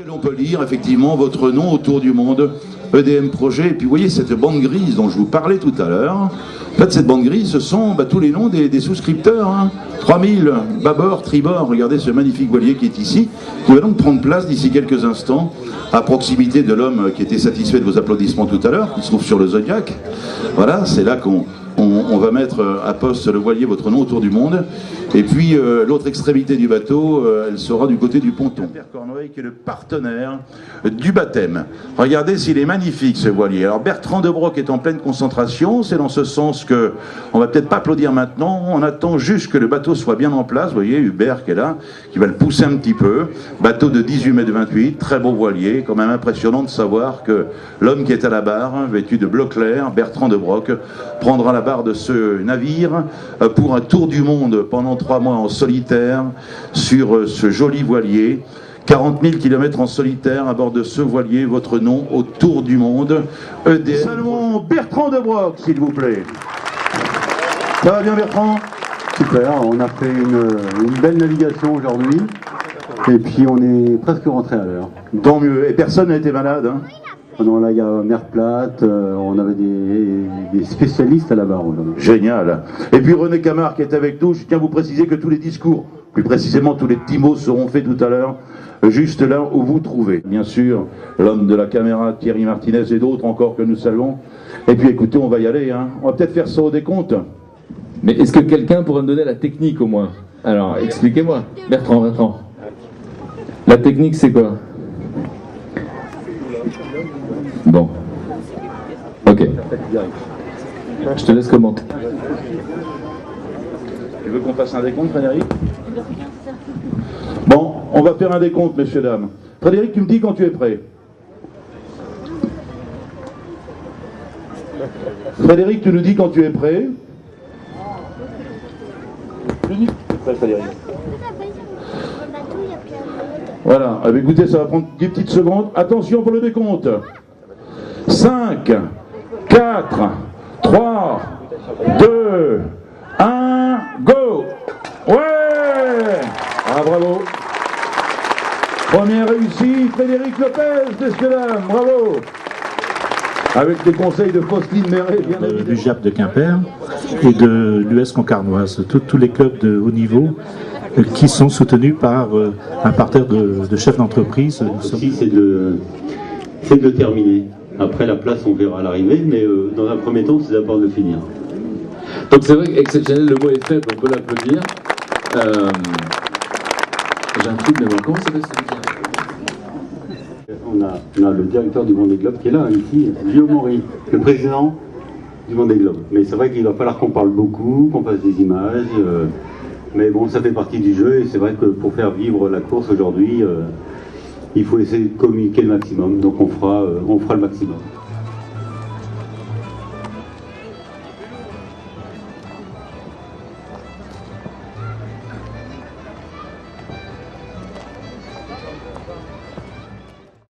On peut lire effectivement votre nom autour du monde, EDM Projet, et puis vous voyez cette bande grise dont je vous parlais tout à l'heure. En fait, cette bande grise, ce sont tous les noms des souscripteurs. 3000, bâbord, tribord, regardez ce magnifique voilier qui est ici, qui va donc prendre place d'ici quelques instants, à proximité de l'homme qui était satisfait de vos applaudissements tout à l'heure, qui se trouve sur le Zodiac. Voilà, c'est là qu'on va mettre à poste le voilier, votre nom autour du monde. Et puis l'autre extrémité du bateau, elle sera du côté du ponton. Père Cornouaille qui est le partenaire du baptême. Regardez s'il est magnifique ce voilier. Alors Bertrand de Broc est en pleine concentration. C'est dans ce sens que on va peut-être pas applaudir maintenant. On attend juste que le bateau soit bien en place. Vous voyez Hubert qui est là, qui va le pousser un petit peu. Bateau de 18 mètres 28, très beau voilier. Quand même impressionnant de savoir que l'homme qui est à la barre, vêtu de bleu clair, Bertrand de Broc, prendra la barre de ce navire pour un tour du monde pendant 3 mois en solitaire sur ce joli voilier. 40 000 km en solitaire à bord de ce voilier, votre nom au tour du monde. EDM. Seulement Bertrand de Broc, s'il vous plaît. Ça va bien Bertrand? Super, on a fait une belle navigation aujourd'hui et puis on est presque rentré à l'heure. Tant mieux, et personne n'a été malade hein? Non, là il y a mer plate, on avait des spécialistes à la barre. Génial. Et puis René Camard qui est avec nous, je tiens à vous préciser que tous les discours, plus précisément tous les petits mots seront faits tout à l'heure, juste là où vous trouvez. Bien sûr, l'homme de la caméra, Thierry Martinez et d'autres encore que nous saluons. Et puis écoutez, on va y aller, hein. On va peut-être faire ça au décompte. Mais est-ce que quelqu'un pourrait me donner la technique au moins? Alors, expliquez-moi. Bertrand. La technique c'est quoi? Bon. Ok. Je te laisse commenter. Tu veux qu'on fasse un décompte, Frédéric? Bon, on va faire un décompte, messieurs, dames. Frédéric, tu me dis quand tu es prêt. Frédéric, tu nous dis quand tu es prêt. Voilà, écoutez, ça va prendre 10 petites secondes. Attention pour le décompte. 5, 4, 3, 2, 1, go! Ouais! Ah, bravo! Première réussie, Frédéric Lopez, messieurs, dames, bravo! Avec les conseils de Faustine Méret, bien évidemment. Du JAP de Quimper et de l'US Concarnoise, tous les clubs de haut niveau qui sont soutenus par un parterre de chefs d'entreprise. Aussi, c'est de le terminer. Après, la place, on verra à l'arrivée, mais dans un premier temps, c'est d'abord de le finir. Donc c'est vrai qu'exceptionnel, le mot est fait, on peut l'applaudir. J'ai un truc, mais bon, comment ça fait On a le directeur du Vendée Globe qui est là, ici, Guillaume Henry, le président du Vendée Globe. Mais c'est vrai qu'il va falloir qu'on parle beaucoup, qu'on fasse des images, mais bon, ça fait partie du jeu, et c'est vrai que pour faire vivre la course aujourd'hui, il faut essayer de communiquer le maximum, donc on fera le maximum.